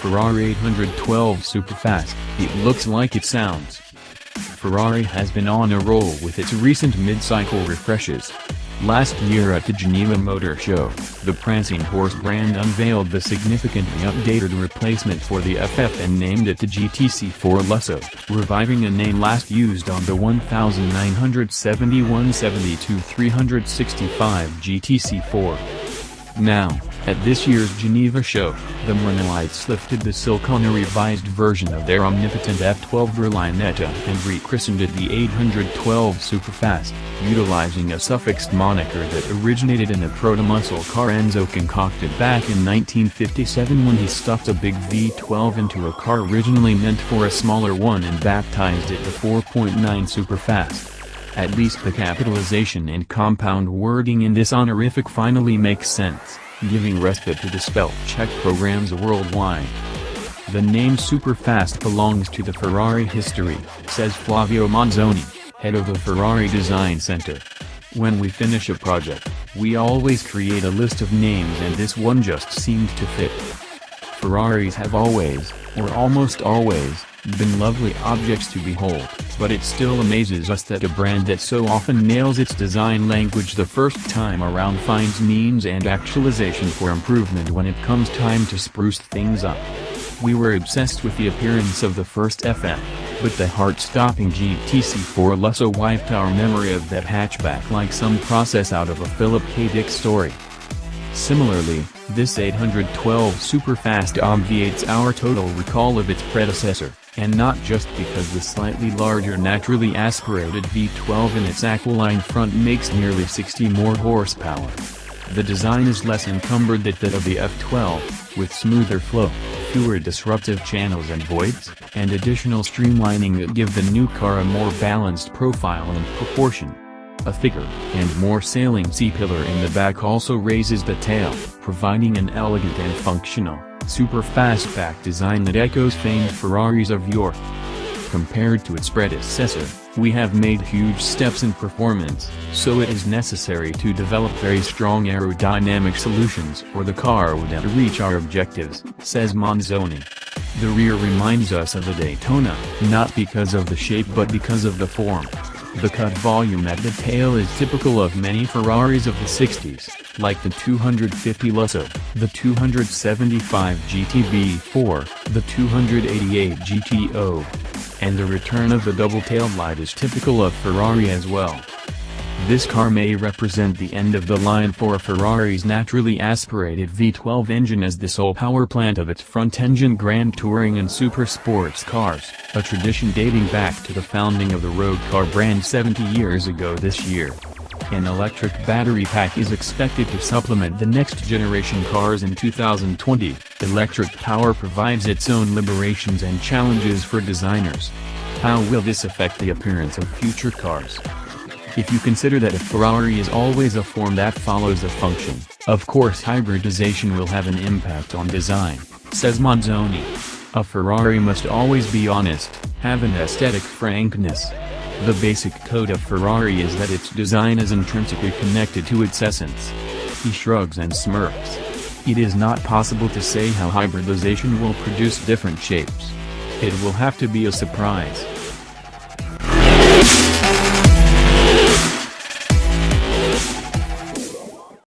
Ferrari 812 Superfast, it looks like it sounds. Ferrari has been on a roll with its recent mid-cycle refreshes. Last year at the Geneva Motor Show, the prancing horse brand unveiled the significantly updated replacement for the FF and named it the GTC4 Lusso, reviving a name last used on the 1971-72-365 GTC4. Now, at this year's Geneva show, the Murnelites lifted the silk on a revised version of their omnipotent F12 Berlinetta and rechristened it the 812 Superfast, utilizing a suffixed moniker that originated in a proto-muscle car Enzo concocted back in 1957 when he stuffed a big V12 into a car originally meant for a smaller one and baptized it the 4.9 Superfast. At least the capitalization and compound wording in this honorific finally makes sense, giving respite to the spell check programs worldwide. The name Superfast belongs to the Ferrari history, says Flavio Manzoni, head of the Ferrari Design Center. When we finish a project, we always create a list of names and this one just seemed to fit. Ferraris have always, or almost always, been lovely objects to behold, but it still amazes us that a brand that so often nails its design language the first time around finds means and actualization for improvement when it comes time to spruce things up. We were obsessed with the appearance of the first FF, but the heart-stopping GTC4 Lusso wiped our memory of that hatchback like some process out of a Philip K. Dick story. Similarly, this 812 Superfast obviates our total recall of its predecessor, and not just because the slightly larger naturally aspirated V12 in its aquiline front makes nearly 60 more horsepower. The design is less encumbered than that of the F12, with smoother flow, fewer disruptive channels and voids, and additional streamlining that give the new car a more balanced profile and proportion. A thicker and more sailing C-pillar in the back also raises the tail, providing an elegant and functional, super fastback design that echoes famed Ferraris of yore. Compared to its predecessor, we have made huge steps in performance, so it is necessary to develop very strong aerodynamic solutions or the car wouldn't reach our objectives, says Manzoni. The rear reminds us of the Daytona, not because of the shape but because of the form. The cut volume at the tail is typical of many Ferraris of the 60s, like the 250 Lusso, the 275 GTB4, the 288 GTO. And the return of the double tail light is typical of Ferrari as well. This car may represent the end of the line for Ferrari's naturally aspirated V12 engine as the sole power plant of its front-engine Grand Touring and Super Sports cars, a tradition dating back to the founding of the road car brand 70 years ago this year. An electric battery pack is expected to supplement the next generation cars in 2020. Electric power provides its own liberations and challenges for designers. How will this affect the appearance of future cars? If you consider that a Ferrari is always a form that follows a function, of course hybridization will have an impact on design, says Manzoni. A Ferrari must always be honest, have an aesthetic frankness. The basic code of Ferrari is that its design is intrinsically connected to its essence. He shrugs and smirks. It is not possible to say how hybridization will produce different shapes. It will have to be a surprise.